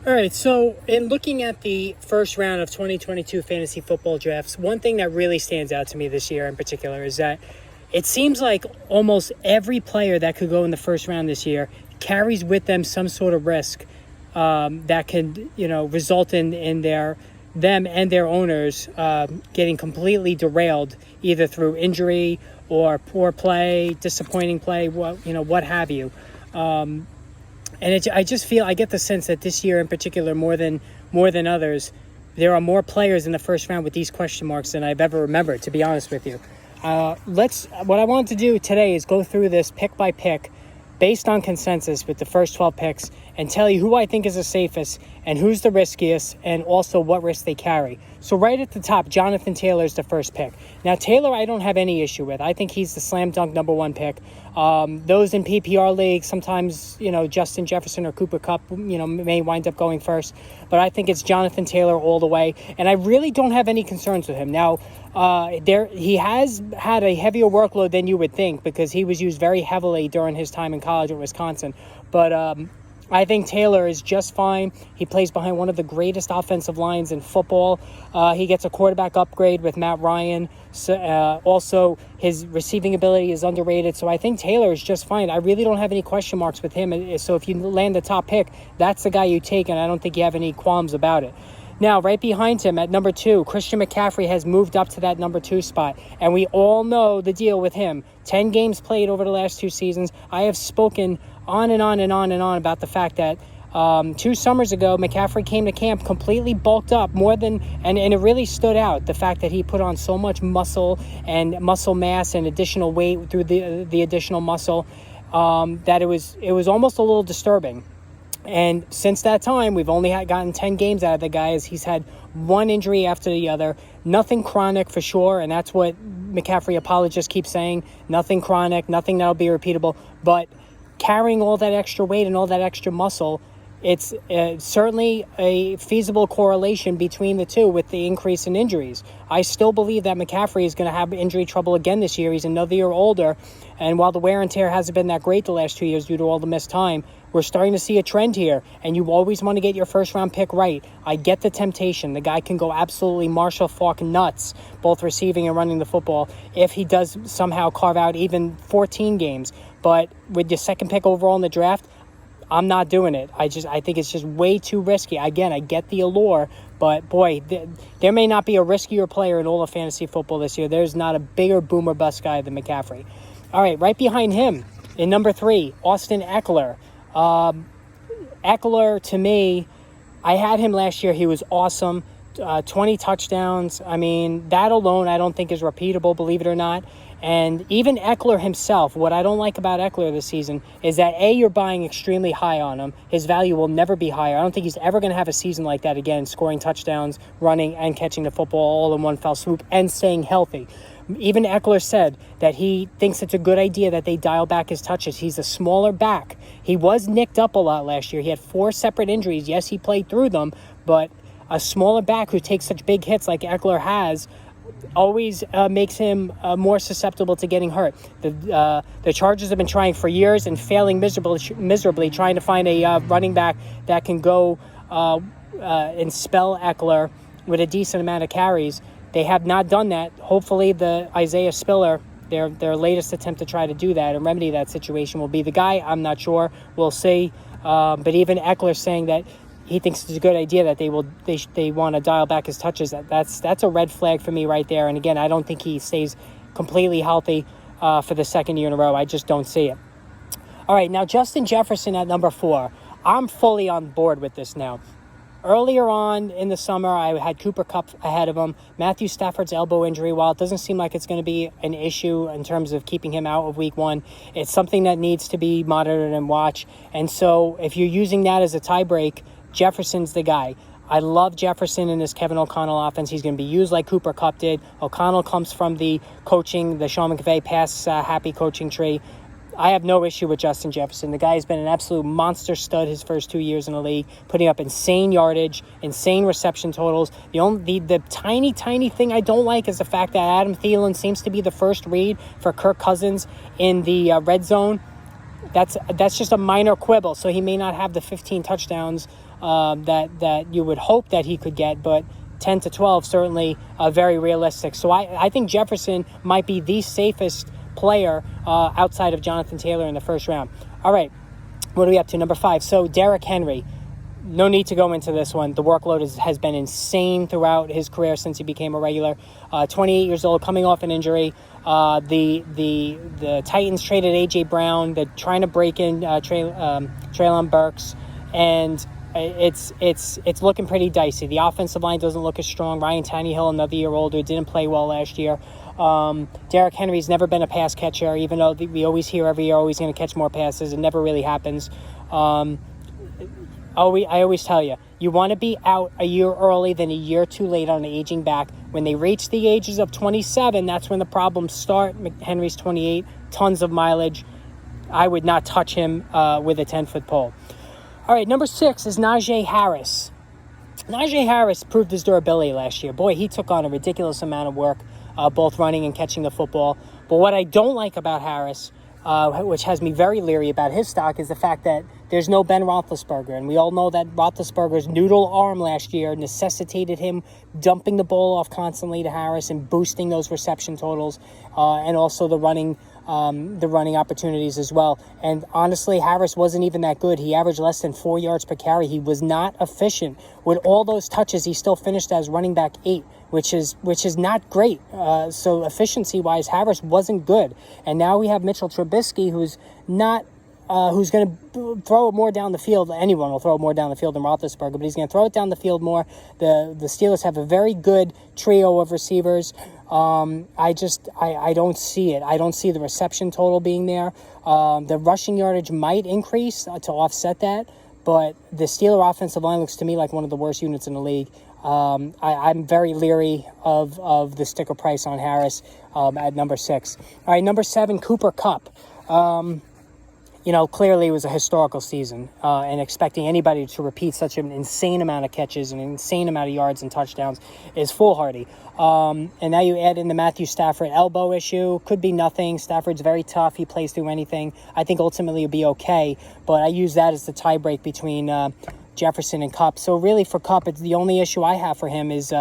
All right, so in looking at the first round of 2022 fantasy football drafts, one thing that really stands out to me this year in particular is that it seems like almost every player that could go in the first round this year carries with them some sort of risk that can, result in them and their owners getting completely derailed either through injury or poor play, disappointing play, what have you. I just feel, I get the sense that this year in particular, more than others, there are more players in the first round with these question marks than I've ever remembered, to be honest with you. What I wanted to do today is go through this pick by pick based on consensus with the first 12 picks and tell you who I think is the safest and who's the riskiest and also what risk they carry. So right at the top, Jonathan Taylor is the first pick. Now, Taylor, I don't have any issue with. I think he's the slam dunk number one pick. Those in PPR leagues, sometimes, Justin Jefferson or Cooper Kupp, may wind up going first. But I think it's Jonathan Taylor all the way. And I really don't have any concerns with him. Now, he has had a heavier workload than you would think because he was used very heavily during his time in college at Wisconsin. But I think Taylor is just fine. He plays behind one of the greatest offensive lines in football. He gets a quarterback upgrade with Matt Ryan. So, also, his receiving ability is underrated. So I think Taylor is just fine. I really don't have any question marks with him. So if you land the top pick, that's the guy you take, and I don't think you have any qualms about it. Now, right behind him at number 2, Christian McCaffrey has moved up to that number 2 spot. And we all know the deal with him. 10 games played over the last 2 seasons. I have spoken on and on and on and on about the fact that 2 summers ago, McCaffrey came to camp completely bulked up and it really stood out. The fact that he put on so much muscle and muscle mass and additional weight through the additional muscle that it was almost a little disturbing. And since that time, we've only gotten 10 games out of the guy as he's had one injury after the other. Nothing chronic for sure, and that's what McCaffrey apologists keep saying. Nothing chronic, nothing that'll be repeatable. But carrying all that extra weight and all that extra muscle, it's certainly a feasible correlation between the two with the increase in injuries. I still believe that McCaffrey is going to have injury trouble again this year. He's another year older, and while the wear and tear hasn't been that great the last 2 years due to all the missed time, we're starting to see a trend here, and you always want to get your first-round pick right. I get the temptation. The guy can go absolutely Marshall Faulk nuts, both receiving and running the football, if he does somehow carve out even 14 games. But with your second pick overall in the draft, I'm not doing it. I think it's just way too risky. Again, I get the allure, but boy, there may not be a riskier player in all of fantasy football this year. There's not a bigger boom or bust guy than McCaffrey. All right, right behind him, in number 3, Austin Ekeler. Ekeler, to me, I had him last year. He was awesome. 20 touchdowns. I mean, that alone I don't think is repeatable, believe it or not. And even Ekeler himself, what I don't like about Ekeler this season is that, A, you're buying extremely high on him. His value will never be higher. I don't think he's ever going to have a season like that again, scoring touchdowns, running, and catching the football all in one fell swoop and staying healthy. Even Ekeler said that he thinks it's a good idea that they dial back his touches. He's a smaller back. He was nicked up a lot last year. He had 4 separate injuries. Yes, he played through them, but a smaller back who takes such big hits like Ekeler has always makes him more susceptible to getting hurt. The Chargers have been trying for years and failing miserably trying to find a running back that can go and spell Ekeler with a decent amount of carries. They have not done that. Hopefully the Isaiah Spiller, their latest attempt to try to do that and remedy that situation, will be the guy. I'm not sure. We'll see. But even Ekeler saying that he thinks it's a good idea that they want to dial back his touches. That's a red flag for me right there. And again, I don't think he stays completely healthy for the second year in a row. I just don't see it. All right, now Justin Jefferson at number 4. I'm fully on board with this now. Earlier on in the summer, I had Cooper Kupp ahead of him. Matthew Stafford's elbow injury, while it doesn't seem like it's going to be an issue in terms of keeping him out of week 1, it's something that needs to be monitored and watched. And so if you're using that as a tie break, Jefferson's the guy. I love Jefferson in this Kevin O'Connell offense. He's going to be used like Cooper Kupp did. O'Connell comes from the Sean McVay pass happy coaching tree. I have no issue with Justin Jefferson. The guy has been an absolute monster stud his first 2 years in the league, putting up insane yardage, insane reception totals. The tiny thing I don't like is the fact that Adam Thielen seems to be the first read for Kirk Cousins in the red zone. That's just a minor quibble. So he may not have the 15 touchdowns that you would hope that he could get, but 10 to 12 certainly very realistic. So I think Jefferson might be the safest player outside of Jonathan Taylor in the first round. All right, what are we up to? Number 5. So Derrick Henry. No need to go into this one. The workload has been insane throughout his career since he became a regular. 28 years old, coming off an injury. The Titans traded A.J. Brown. They're trying to break in Treylon Burks, and it's looking pretty dicey. The offensive line doesn't look as strong. Ryan Tannehill, another year older, didn't play well last year. Derrick Henry's never been a pass catcher, even though we always hear every year, he's going to catch more passes. It never really happens. I always tell you, you want to be out a year early than a year too late on an aging back. When they reach the ages of 27, that's when the problems start. Henry's 28, tons of mileage. I would not touch him with a 10-foot pole. All right, number 6 is Najee Harris. Najee Harris proved his durability last year. Boy, he took on a ridiculous amount of work, both running and catching the football. But what I don't like about Harris, which has me very leery about his stock, is the fact that there's no Ben Roethlisberger. And we all know that Roethlisberger's noodle arm last year necessitated him dumping the ball off constantly to Harris and boosting those reception totals, and also the running opportunities as well. And honestly, Harris wasn't even that good. He averaged less than 4 yards per carry. He was not efficient. With all those touches, he still finished as running back 8, which is not great. So efficiency-wise, Harris wasn't good. And now we have Mitchell Trubisky, who's going to throw it more down the field. Anyone will throw it more down the field than Roethlisberger, but he's going to throw it down the field more. The Steelers have a very good trio of receivers. I don't see it. I don't see the reception total being there. The rushing yardage might increase to offset that, but the Steeler offensive line looks to me like one of the worst units in the league. I'm very leery of the sticker price on Harris at number 6. All right, number 7, Cooper Kupp. Clearly it was a historical season, and expecting anybody to repeat such an insane amount of catches and an insane amount of yards and touchdowns is foolhardy. And now you add in the Matthew Stafford elbow issue. Could be nothing. Stafford's very tough. He plays through anything. I think ultimately he'll be okay, but I use that as the tiebreak between Jefferson and Kupp. So really for Kupp, it's the only issue I have for him is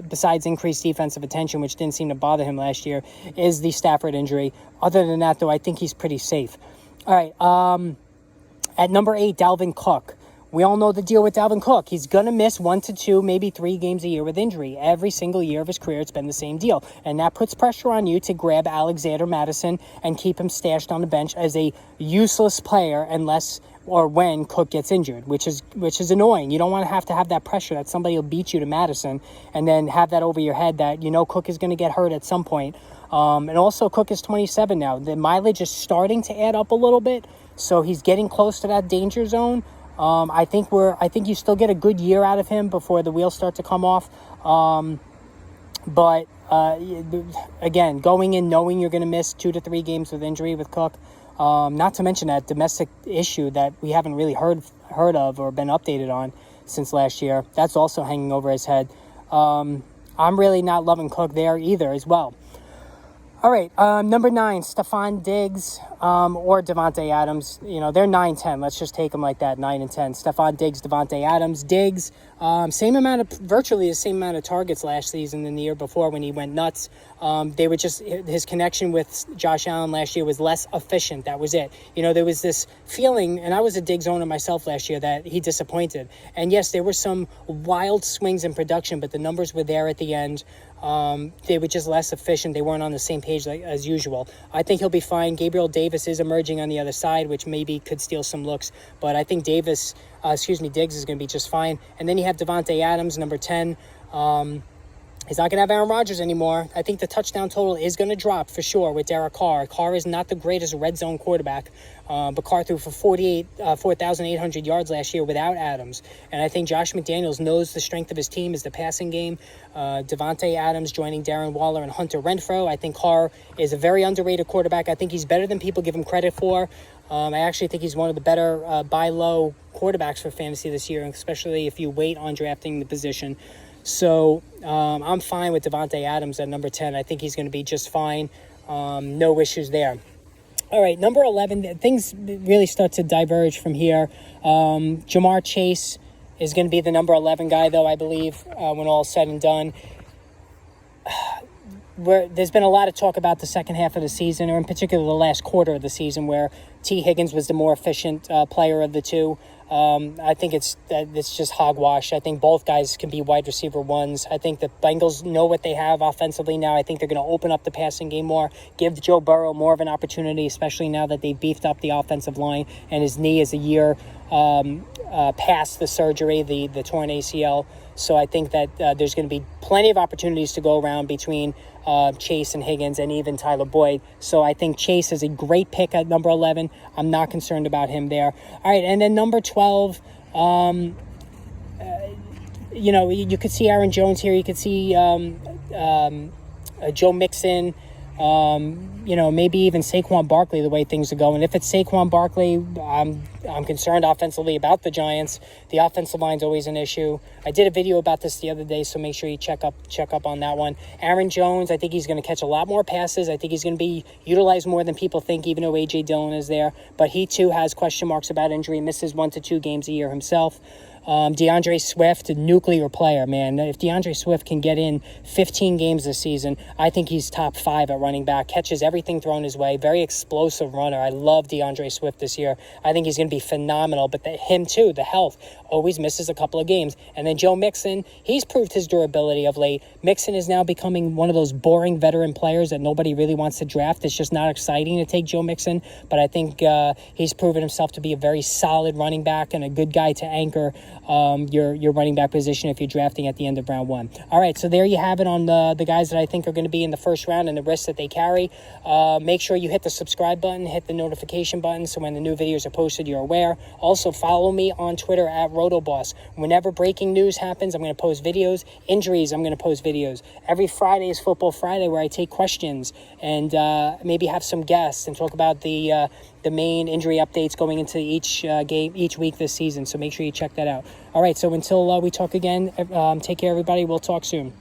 besides increased defensive attention, which didn't seem to bother him last year, is the Stafford injury. Other than that, though, I think he's pretty safe. All right, at number 8, Dalvin Cook. We all know the deal with Dalvin Cook. He's going to miss 1 to 2, maybe 3 games a year with injury. Every single year of his career, it's been the same deal. And that puts pressure on you to grab Alexander Mattison and keep him stashed on the bench as a useless player unless or when Cook gets injured, which is annoying. You don't want to have that pressure that somebody will beat you to Madison and then have that over your head that, Cook is going to get hurt at some point. And also Cook is 27 now. The mileage is starting to add up a little bit, so he's getting close to that danger zone. I think you still get a good year out of him before the wheels start to come off. But again, going in knowing you're going to miss 2 to 3 games with injury with Cook, not to mention that domestic issue that we haven't really heard of or been updated on since last year. That's also hanging over his head. I'm really not loving Cook there either as well. All right, number 9, Stephon Diggs or Davante Adams. They're 9-10. Let's just take them like that, 9 and 10. Stephon Diggs, Davante Adams. Diggs, virtually the same amount of targets last season than the year before when he went nuts. His connection with Josh Allen last year was less efficient. That was it. There was this feeling, and I was a Diggs owner myself last year, that he disappointed. And yes, there were some wild swings in production, but the numbers were there at the end. They were just less efficient. They weren't on the same page as usual. I think he'll be fine. Gabriel Davis is emerging on the other side, which maybe could steal some looks. But I think Diggs is going to be just fine. And then you have Davante Adams, number 10. He's not going to have Aaron Rodgers anymore. I think the touchdown total is going to drop for sure with Derek Carr. Carr is not the greatest red zone quarterback, but Carr threw for 4,800 yards last year without Adams. And I think Josh McDaniels knows the strength of his team is the passing game. Davante Adams joining Darren Waller and Hunter Renfrow. I think Carr is a very underrated quarterback. I think he's better than people give him credit for. I actually think he's one of the better buy low quarterbacks for fantasy this year, especially if you wait on drafting the position. So I'm fine with Davante Adams at number 10. I think he's going to be just fine. No issues there. All right, number 11, things really start to diverge from here. Jamar Chase is going to be the number 11 guy, though, I believe, when all is said and done. There's been a lot of talk about the second half of the season, or in particular the last quarter of the season, where T. Higgins was the more efficient player of the two. I think it's just hogwash. I think both guys can be wide receiver ones. I think the Bengals know what they have offensively now. I think they're going to open up the passing game more, give Joe Burrow more of an opportunity, especially now that they beefed up the offensive line and his knee is a year past the surgery, the torn ACL. So I think that there's going to be plenty of opportunities to go around between Chase and Higgins and even Tyler Boyd. So I think Chase is a great pick at number 11. I'm not concerned about him there. All right, and then number 12, you could see Aaron Jones here. You could see Joe Mixon, maybe even Saquon Barkley, the way things are going. If it's Saquon Barkley, I'm concerned offensively about the Giants. The offensive line's always an issue. I did a video about this the other day, so make sure you check up on that one. Aaron Jones, I think he's going to catch a lot more passes. I think he's going to be utilized more than people think, even though A.J. Dillon is there. But he, too, has question marks about injury, misses 1 to 2 games a year himself. DeAndre Swift, a nuclear player, man. If DeAndre Swift can get in 15 games this season, I think he's top 5 at running back. Catches everything thrown his way. Very explosive runner. I love DeAndre Swift this year. I think he's going to be phenomenal. But him too, the health, always misses a couple of games. And then Joe Mixon, he's proved his durability of late. Mixon is now becoming one of those boring veteran players that nobody really wants to draft. It's just not exciting to take Joe Mixon. But I think he's proven himself to be a very solid running back and a good guy to anchor your running back position if you're drafting at the end of round 1. All right, so there you have it on the guys that I think are going to be in the first round and the risks that they carry. Make sure you hit the subscribe button, hit the notification button, so when the new videos are posted, you're aware. Also, follow me on Twitter at RotoBoss. Whenever breaking news happens, I'm going to post videos. Injuries, I'm going to post videos. Every Friday is Football Friday, where I take questions and maybe have some guests and talk about the main injury updates going into each game, each week this season. So make sure you check that out. All right, so until we talk again, take care, everybody. We'll talk soon.